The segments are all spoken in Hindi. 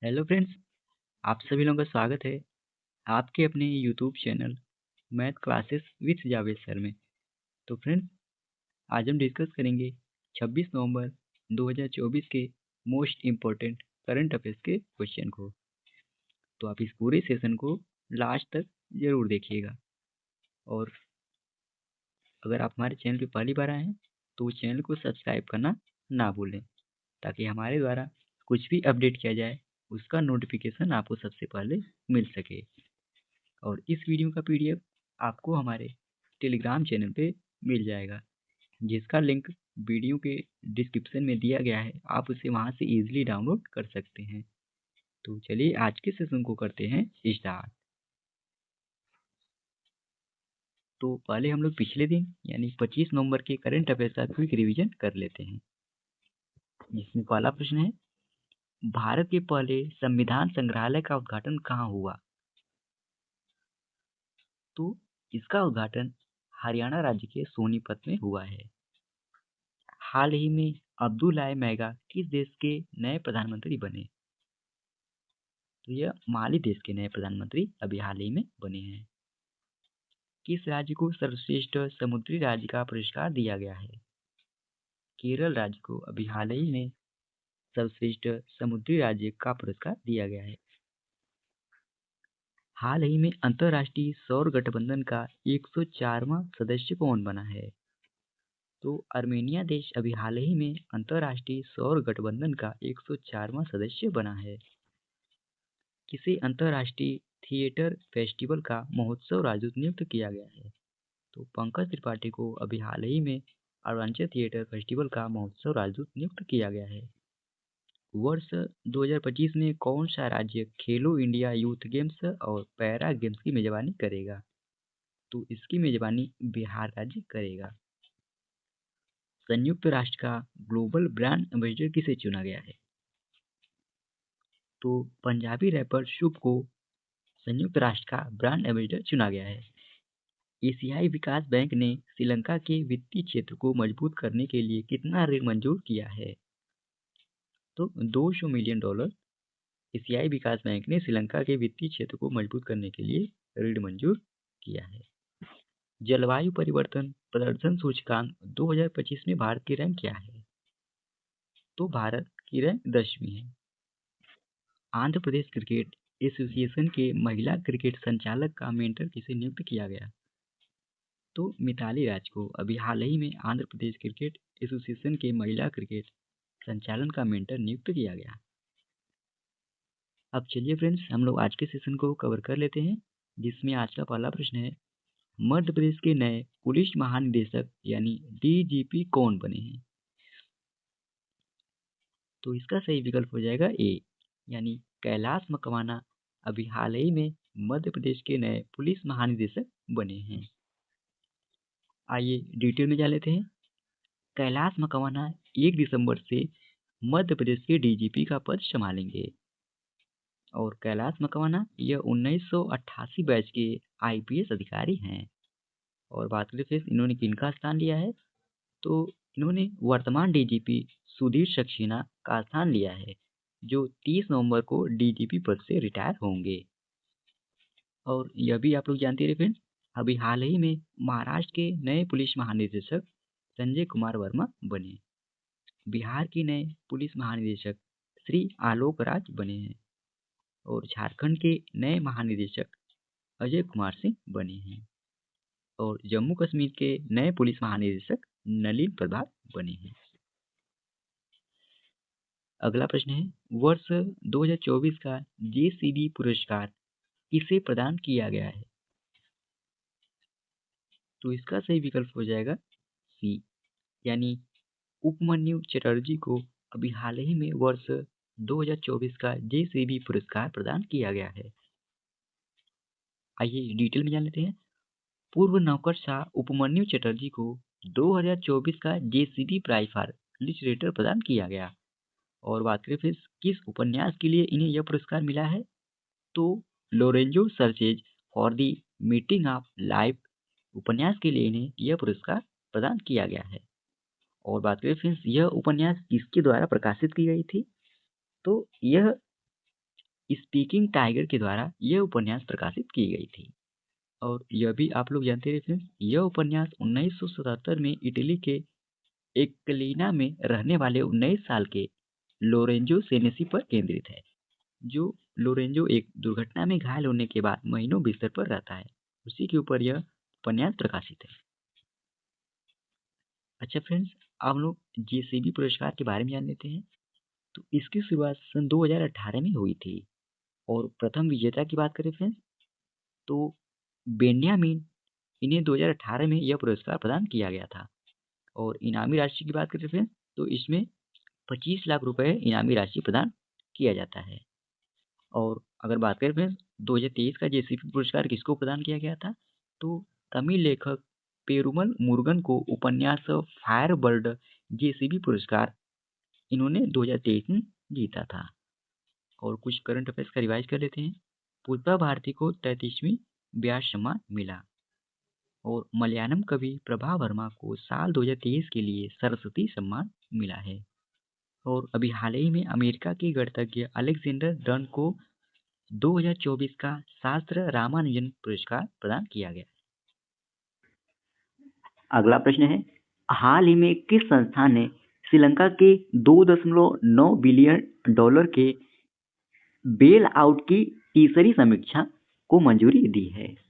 हेलो फ्रेंड्स, आप सभी लोगों का स्वागत है आपके अपने YouTube channel math classes with Javed sir में। तो फ्रेंड्स, आज हम डिस्कस करेंगे 26 नवंबर 2024 के मोस्ट इम्पोर्टेंट करंट अफेयर्स के क्वेश्चन को। तो आप इस पूरे सेशन को लास्ट तक ज़रूर देखिएगा। और अगर आप हमारे चैनल पर पहली बार आए हैं तो चैनल को सब्सक्राइब करना ना भूलें, ताकि हमारे द्वारा कुछ भी अपडेट किया जाए उसका नोटिफिकेशन आपको सबसे पहले मिल सके। और इस वीडियो का पीडीएफ आपको हमारे टेलीग्राम चैनल पे मिल जाएगा, जिसका लिंक वीडियो के डिस्क्रिप्शन में दिया गया है। आप उसे वहां से इजीली डाउनलोड कर सकते हैं। तो चलिए आज के सेशन को करते हैं स्टार्ट। तो पहले हम लोग पिछले दिन यानी 25 नवंबर के करंट अफेयर्स का क्विक रिवीजन कर लेते हैं, जिसमें पहला प्रश्न है, भारत के पहले संविधान संग्रहालय का उद्घाटन कहाँ हुआ? तो इसका उद्घाटन हरियाणा राज्य के सोनीपत में हुआ है। हाल ही में अब्दुल्लाह मैगा किस देश के नए प्रधानमंत्री बने? तो यह माली देश के नए प्रधानमंत्री अभी हाल ही में बने हैं। किस राज्य को सर्वश्रेष्ठ समुद्री राज्य का पुरस्कार दिया गया है? केरल राज्य को अभी हाल ही में सर्वश्रेष्ठ समुद्री राज्य का पुरस्कार दिया गया है। हाल ही में अंतर्राष्ट्रीय सौर गठबंधन का 104वां सदस्य कौन बना है? तो अर्मेनिया देश अभी हाल ही में अंतर्राष्ट्रीय सौर गठबंधन का 104वां सदस्य बना है। किसे अंतर्राष्ट्रीय थिएटर फेस्टिवल का महोत्सव राजदूत नियुक्त किया गया है? तो पंकज त्रिपाठी को अभी हाल ही में अरुणाचल थिएटर फेस्टिवल का महोत्सव राजदूत नियुक्त किया गया है। वर्ष 2025 में कौन सा राज्य खेलो इंडिया यूथ गेम्स और पैरा गेम्स की मेजबानी करेगा? तो इसकी मेजबानी बिहार राज्य करेगा। संयुक्त राष्ट्र का ग्लोबल ब्रांड एम्बेसडर किसे चुना गया है? तो पंजाबी रैपर शुभ को संयुक्त राष्ट्र का ब्रांड एम्बेसडर चुना गया है। एशियाई विकास बैंक ने श्रीलंका के वित्तीय क्षेत्र को मजबूत करने के लिए कितना ऋण मंजूर किया है? तो $200 मिलियन एशियाई विकास बैंक ने श्रीलंका के वित्तीय क्षेत्र को मजबूत करने के लिए ऋण मंजूर किया है। जलवायु परिवर्तन प्रदर्शन सूचकांक 2025 में भारत की रैंक क्या है? तो भारत की रैंक 10वीं है। आंध्र प्रदेश क्रिकेट एसोसिएशन के महिला क्रिकेट संचालक का मेंटर किसे नियुक्त किया गया? तो मिताली राज को अभी हाल ही में आंध्र प्रदेश क्रिकेट एसोसिएशन के महिला क्रिकेट संचालन का मेंटर नियुक्त किया गया। अब चलिए फ्रेंड्स, हम लोग आज के सेशन को कवर कर लेते हैं, जिसमें आज का पहला प्रश्न है, मध्य प्रदेश के नए पुलिस महानिदेशक यानी डीजीपी कौन बने हैं? तो इसका सही विकल्प हो जाएगा ए, यानी कैलाश मकवाना अभी हाल ही में मध्य प्रदेश के नए पुलिस महानिदेशक बने हैं। आइए डिटेल में जान लेते हैं। कैलाश मकवाना 1 दिसंबर से मध्य प्रदेश के डीजीपी का पद संभालेंगे। और कैलाश मकवाना यह 1988 बैच के आईपीएस अधिकारी हैं। और बात करें फिर इन्होंने किनका स्थान लिया है, तो इन्होंने वर्तमान डीजीपी सुधीर सक्सेना का स्थान लिया है, जो 30 नवंबर को डीजीपी पद से रिटायर होंगे। और यह भी आप लोग जानते रहे फ्रेंड्स, अभी हाल ही में महाराष्ट्र के नए पुलिस महानिदेशक संजय कुमार वर्मा बने। बिहार के नए पुलिस महानिदेशक श्री आलोक राज बने हैं। और झारखंड के नए महानिदेशक अजय कुमार सिंह बने हैं। और जम्मू कश्मीर के नए पुलिस महानिदेशक नलिन प्रभात बने हैं। अगला प्रश्न है, वर्ष 2024 का जेसीबी पुरस्कार किसे प्रदान किया गया है? तो इसका सही विकल्प हो जाएगा सी, यानी उपमन्यु चटर्जी को अभी हाल ही में वर्ष 2024 का जेसीबी पुरस्कार प्रदान किया गया है। आइए डिटेल में जान लेते हैं। पूर्व नौकरशाह उपमन्यु चटर्जी को 2024 का जेसीबी प्राइज फॉर लिटरेचर प्रदान किया गया। और बात करें फिर किस उपन्यास के लिए इन्हें यह पुरस्कार मिला है, तो Lorenzo searches for the meeting of life उपन्यास के लिए इन्हें यह पुरस्कार प्रदान किया गया है। और बात करें फ्रेंड्स, यह उपन्यास किसके द्वारा प्रकाशित की गई थी, तो यह स्पीकिंग टाइगर के द्वारा यह उपन्यास प्रकाशित की गई थी। और यह भी आप लोग जानते रहे फ्रेंड्स, यह उपन्यास 1977 में इटली के एक्लिना में रहने वाले 19 साल के लोरेंजो सेनेसी पर केंद्रित है। जो लोरेंजो एक दुर्घटना में घायल होने के बाद महीनों बिस्तर पर रहता है, उसी के ऊपर यह उपन्यास प्रकाशित है। अच्छा फ्रेंड्स, आप लोग जेसीबी पुरस्कार के बारे में जान लेते हैं। तो इसकी शुरुआत सन 2018 में हुई थी और प्रथम विजेता की बात करें फ्रेंड्स, तो बेन्यामिन इन्हें 2018 में यह पुरस्कार प्रदान किया गया था। और इनामी राशि की बात करें फ्रेंड्स, तो इसमें 25 लाख रुपए इनामी राशि प्रदान किया जाता है। और अगर बात करें फ्रेंड्स 2023 का जेसीबी पुरस्कार किसको प्रदान किया गया था, तो तमिल लेखक पेरुमल मुरुगन को उपन्यास फायरबर्ड जेसीबी पुरस्कार इन्होंने 2023 में जीता था। और कुछ करंट अफेयर्स का रिवाइज कर लेते हैं। पुष्पा भारती को 33वीं व्यास सम्मान मिला। और मलयालम कवि प्रभा वर्मा को साल 2023 के लिए सरस्वती सम्मान मिला है। और अभी हाल ही में अमेरिका के गणितज्ञ अलेक्जेंडर डन को 2024 का शास्त्र रामानुजन पुरस्कार प्रदान किया गया। अगला प्रश्न है, हाल ही में किस संस्थान ने श्रीलंका के 2.9 बिलियन डॉलर के बेल आउट की तीसरी समीक्षा को मंजूरी दी है?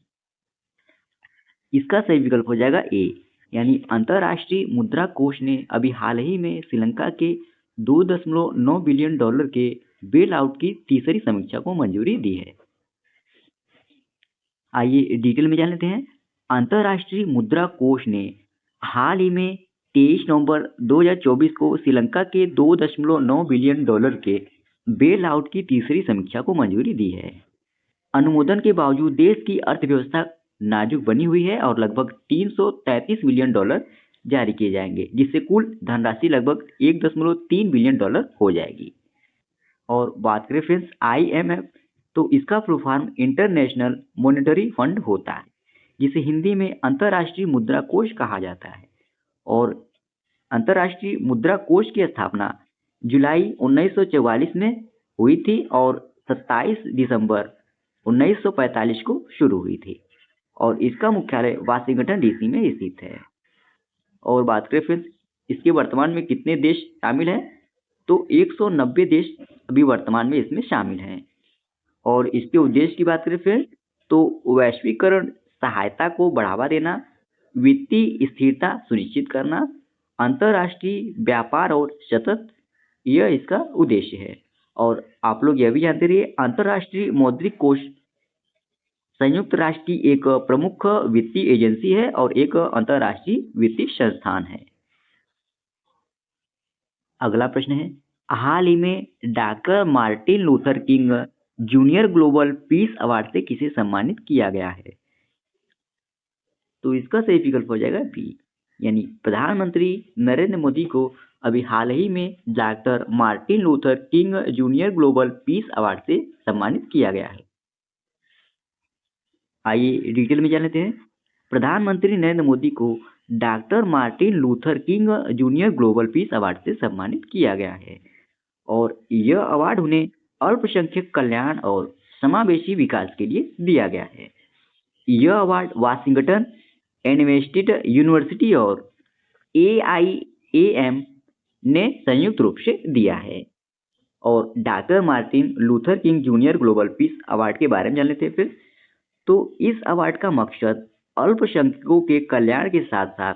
इसका सही विकल्प हो जाएगा ए, यानी अंतर्राष्ट्रीय मुद्रा कोष ने अभी हाल ही में श्रीलंका के 2.9 बिलियन डॉलर के बेल आउट की तीसरी समीक्षा को मंजूरी दी है। आइए डिटेल में जान लेते हैं। अंतर्राष्ट्रीय मुद्रा कोष ने हाल ही में 23 नवंबर 2024 को श्रीलंका के 2.9 बिलियन डॉलर के बेल आउट की तीसरी समीक्षा को मंजूरी दी है। अनुमोदन के बावजूद देश की अर्थव्यवस्था नाजुक बनी हुई है और लगभग 333 मिलियन डॉलर जारी किए जाएंगे, जिससे कुल धनराशि लगभग 1.3 बिलियन डॉलर हो जाएगी। और बात करें फ्रेंड्स IMF, तो इसका full form international monetary fund होता है, जिसे हिंदी में अंतर्राष्ट्रीय मुद्रा कोष कहा जाता है। और अंतर्राष्ट्रीय मुद्रा कोष की स्थापना जुलाई 1944 में हुई थी और 27 दिसंबर 1945 को शुरू हुई थी और इसका मुख्यालय वाशिंगटन DC में स्थित है। और बात करें फ्रेंड्स इसके वर्तमान में कितने देश शामिल हैं, तो 190 देश अभी वर्तमान में इसमें शामिल हैं। और इसके उद्देश्य की बात करें फ्रेंड्स, तो वैश्वीकरण सहायता को बढ़ावा देना, वित्तीय स्थिरता सुनिश्चित करना, अंतर्राष्ट्रीय व्यापार और सतत, यह इसका उद्देश्य है। और आप लोग यह भी जानते रहिए, अंतर्राष्ट्रीय मौद्रिक कोष संयुक्त राष्ट्र की एक प्रमुख वित्तीय एजेंसी है और एक अंतर्राष्ट्रीय वित्तीय संस्थान है। अगला प्रश्न है, हाल ही में doctor Martin Luther king junior global peace award से किसे सम्मानित किया गया है? तो इसका सही विकल्प हो जाएगा बी, यानी प्रधानमंत्री नरेंद्र मोदी को अभी हाल ही में doctor Martin Luther king junior global peace award से सम्मानित किया गया है। आइए डिटेल में जान लेते हैं। प्रधानमंत्री नरेंद्र मोदी को doctor Martin Luther king junior global peace award से सम्मानित किया गया है और यह अवार्ड उन्हें अल्पसंख्यक कल्याण और समावेशी विकास के लिए दिया गया है। यह अवार्ड वाशिंगटन इन्वेस्टेड यूनिवर्सिटी और AIAM ने संयुक्त रूप से दिया है। और doctor Martin Luther king junior global peace award के बारे में जान लेते हैं फिर। तो इस अवार्ड का मकसद अल्पसंख्यकों के कल्याण के साथ साथ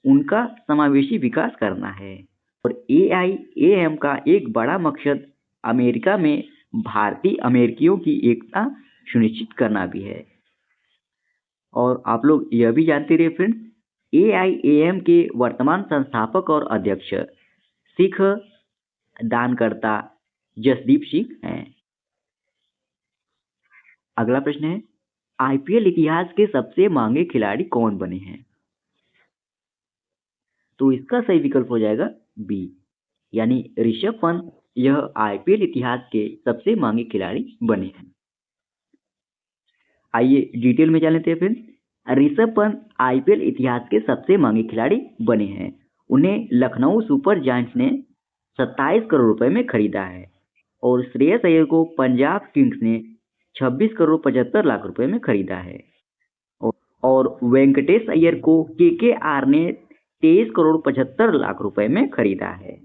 उनका समावेशी विकास करना है। और AIAM का एक बड़ा मकसद अमेरिका में भारतीय अमेरिकियों की एकता सुनिश्चित करना भी है। और आप लोग यह भी जानते रहिए फ्रेंड्स, AIAM के वर्तमान संस्थापक और अध्यक्ष सिख दानकर्ता जसदीप सिंह हैं। अगला प्रश्न है, IPL इतिहास के सबसे महंगे खिलाड़ी कौन बने हैं? तो इसका सही विकल्प हो जाएगा बी, यानी ऋषभ पंत यह IPL इतिहास के सबसे महंगे खिलाड़ी बने हैं। आइए डिटेल में जान लेते हैं फ्रेंड्स। ऋषभ पंत IPL इतिहास के सबसे महंगे खिलाड़ी बने हैं। उन्हें लखनऊ सुपर जायंट्स ने 27 करोड़ रुपए में खरीदा है और श्रेयस अय्यर को पंजाब किंग्स ने 26 करोड़ 75 लाख रुपए में खरीदा है। और वेंकटेश अय्यर को केकेआर ने 23 करोड़ 75 लाख रुपए में खरीदा है।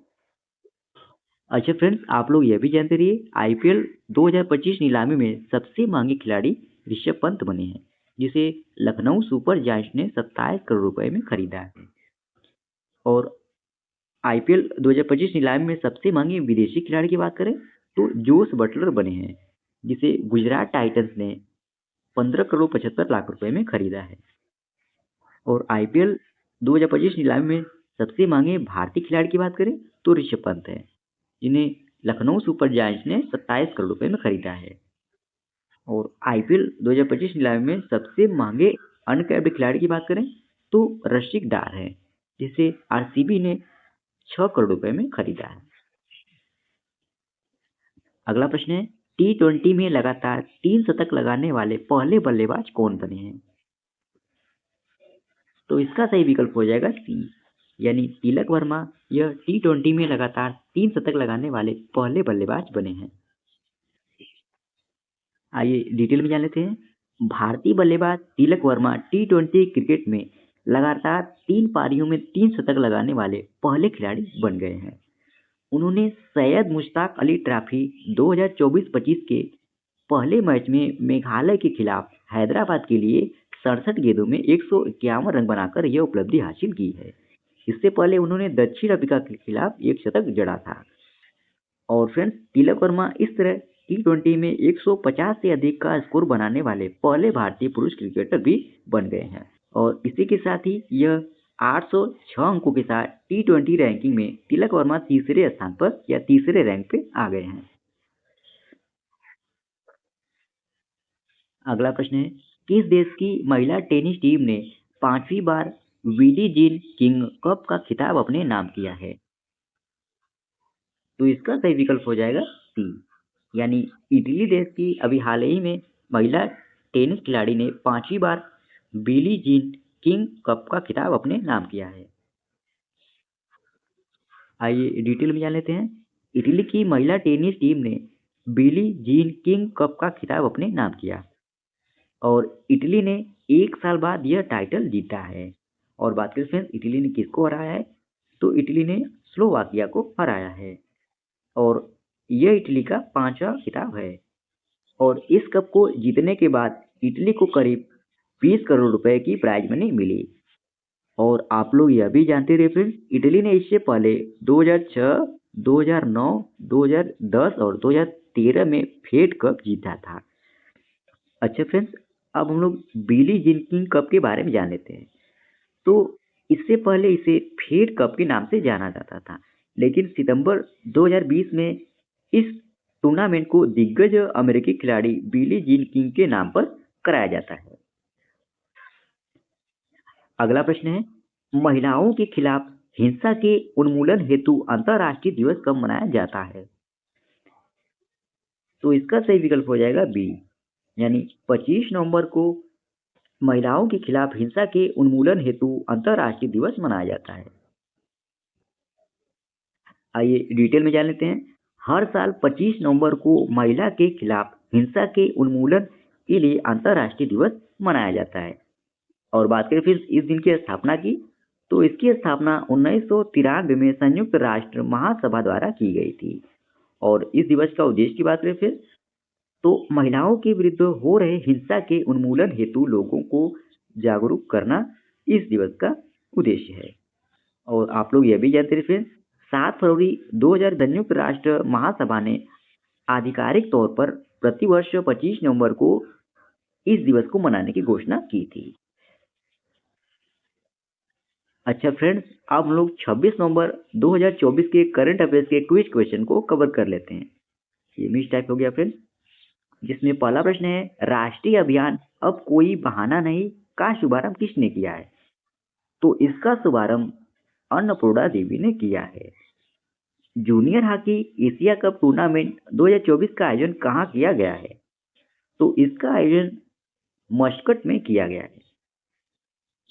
अच्छा फ्रेंड्स, आप लोग यह भी जानते रहिए आईपीएल 2025 नीलामी में सबसे महंगे खिलाड़ी ऋषभ पंत बने हैं, जिसे लखनऊ सुपर जायंट्स ने 27 करोड़ रुपए में खरीदा है। और आईपीएल 2025 नीलामी में सबसे महंगे विदेशी खिलाड़ी की बात करें तो जोस बटलर बने हैं, जिसे गुजरात टाइटंस ने 15 करोड़ 75 लाख रुपए में खरीदा है। और आईपीएल 2025 नीलामी में सबसे महंगे भारतीय खिलाड़ी की बात करें तो ऋषभ पंत है, जिन्हें लखनऊ सुपर जायंट्स ने 27 करोड़ रुपए में खरीदा है। और आईपीएल 2025 नीलामी में सबसे महंगे अनकैप्ड खिलाड़ी की बात करें तो रशिक डार है, जिसे आरसीबी ने 6 करोड़ रुपए में खरीदा है। अगला प्रश्न है, T20 में लगातार 3 शतक लगाने वाले पहले बल्लेबाज कौन बने हैं? तो इसका सही विकल्प हो जाएगा सी, यानी तिलक वर्मा। यह T20 में लगातार 3 शतक लगाने वाले पहले बल्लेबाज बने हैं। आइए डिटेल में जान लेते हैं। भारतीय बल्लेबाज तिलक वर्मा T20 क्रिकेट में लगातार 3 पारियों में 3 शतक लगाने वाले पहले खिलाड़ी बन गए हैं। उन्होंने सैयद मुश्ताक अली ट्रॉफी 2024-25 के पहले मैच में मेघालय के खिलाफ हैदराबाद के लिए 67 गेंदों में 151 रन बनाकर यह उपलब्धि हासिल की है। इससे पहले उन्होंने दक्षिण अफ्रीका के खिलाफ 1 शतक जड़ा था। और फ्रेंड्स, तिलक वर्मा इस तरह T20 में 150 से अधिक का स्कोर बनाने वाले पहले भारतीय पुरुष क्रिकेटर भी बन गए हैं। और इसी के साथ ही यह 806 अंकों के साथ T20 रैंकिंग में तिलक वर्मा तीसरे स्थान पर या तीसरे रैंक पे आ गए हैं। अगला प्रश्न है, किस देश की महिला टेनिस टीम ने 5वीं बार बिली जीन किंग कप का खिताब अपने नाम किया है? तो इसका सही विकल्प हो जाएगा सी, यानी इटली देश की अभी हाल ही में महिला टेनिस खिलाड़ी ने 5वीं बार बिली जीन किंग कप का खिताब अपने नाम किया है। आइए डिटेल में जान लेते हैं। इटली की महिला टेनिस टीम ने बिली जीन किंग कप का खिताब अपने नाम किया और इटली ने 1 साल बाद यह टाइटल जीता है। और बात करें फ्रेंड्स, इटली ने किसको हराया है? तो इटली ने स्लोवाकिया को हराया है और यह इटली का 5वां खिताब है। और इस कप को जीतने के बाद इटली को करीब 20 करोड़ रुपए की प्राइज मनी मिली। और आप लोग यह भी जानते रहे फ्रेंड्स, इटली ने इससे पहले 2006, 2009, 2010 और 2013 में फेड कप जीता था। अच्छा फ्रेंड्स, अब हम लोग बिली जीन किंग कप के बारे में जान लेते हैं। तो इससे पहले इसे फेड कप के नाम से जाना जाता था, लेकिन सितंबर 2020 में इस टूर्नामेंट को दिग्गज अमेरिकी खिलाड़ी बिली जीन किंग के नाम पर कराया जाता है। अगला प्रश्न है, महिलाओं के खिलाफ हिंसा के उन्मूलन हेतु अंतर्राष्ट्रीय दिवस कब मनाया जाता है? तो इसका सही विकल्प हो जाएगा बी, यानी 25 नवंबर को महिलाओं के खिलाफ हिंसा के उन्मूलन हेतु अंतर्राष्ट्रीय दिवस मनाया जाता है। आइए डिटेल में जान लेते हैं। हर साल 25 नवंबर को महिला के खिलाफ हिंसा के उन्मूलन के लिए अंतर्राष्ट्रीय दिवस मनाया जाता है। और बात करें फिर इस दिन की स्थापना की, तो इसकी स्थापना 1993 में संयुक्त राष्ट्र महासभा द्वारा की गई थी। और इस दिवस का उद्देश्य की बात करें फिर, तो महिलाओं के विरुद्ध हो रहे हिंसा के उन्मूलन हेतु लोगों को जागरूक करना इस दिवस का उद्देश्य है। और आप लोग यह भी जानते रहे, 7 फरवरी 2000 संयुक्त राष्ट्र महासभा ने आधिकारिक तौर पर प्रतिवर्ष 25 नवंबर को इस दिवस को मनाने की घोषणा की थी। अच्छा फ्रेंड्स, अब हम लोग 26 नवंबर 2024 के करंट अफेयर्स के क्विज क्वेश्चन को कवर कर लेते हैं। ये मिस टाइप हो गया फ्रेंड्स, जिसमें पहला प्रश्न है, राष्ट्रीय अभियान अब कोई बहाना नहीं का शुभारंभ किसने किया है? तो इसका शुभारंभ अन्नपूर्णा देवी ने किया है। Junior hockey Asia cup tournament 2024 का आयोजन कहाँ किया गया है? तो इसका आयोजन मस्कट में किया गया है।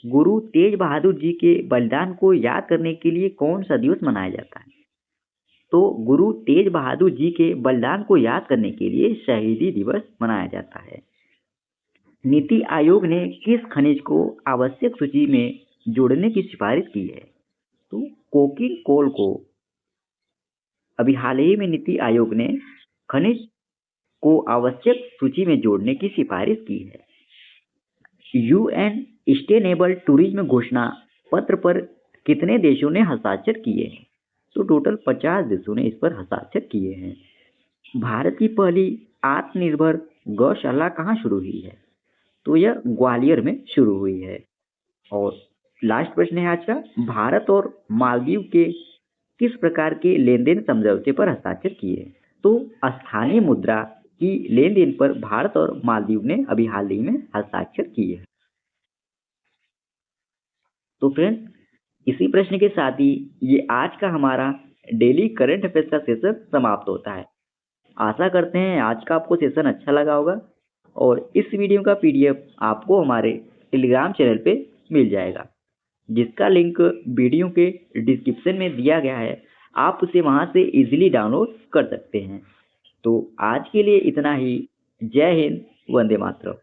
गुरु तेज बहादुर जी के बलिदान को याद करने के लिए कौन सा दिवस मनाया जाता है? तो गुरु तेज बहादुर जी के बलिदान को याद करने के लिए शहीदी दिवस मनाया जाता है। नीति आयोग ने किस खनिज को आवश्यक सूची में जोड़ने की सिफारिश की है? तो कोकिंग कोल को अभी हाल ही में नीति आयोग ने खनिज को आवश्यक सूची में जोड़ने की सिफारिश की है। यूएन सस्टेनेबल टूरिज्म घोषणा पत्र पर कितने देशों ने हस्ताक्षर किए हैं? तो टोटल 50 देशों ने इस पर हस्ताक्षर किए हैं। भारत की पहली आत्मनिर्भर गौशाला कहाँ शुरू हुई है? तो यह ग्वालियर में शुरू हुई है। और लास्ट प्रश्न है आज का, भारत और मालदीव के किस प्रकार के लेन देन समझौते पर हस्ताक्षर किए? तो स्थानीय मुद्रा की लेन देन पर भारत और मालदीव ने अभी हाल ही में हस्ताक्षर किए हैं। तो फ्रेंड्स, इसी प्रश्न के साथ ही ये आज का हमारा डेली करंट अफेयर्स का सेशन समाप्त होता है। आशा करते हैं आज का आपको सेशन अच्छा लगा होगा और इस वीडियो का पीडीएफ आपको हमारे टेलीग्राम चैनल पे मिल जाएगा, जिसका लिंक वीडियो के डिस्क्रिप्शन में दिया गया है। आप उसे वहां से इजीली डाउनलोड कर सकते हैं। तो आज के लिए इतना ही। जय हिंद, वंदे मातरम।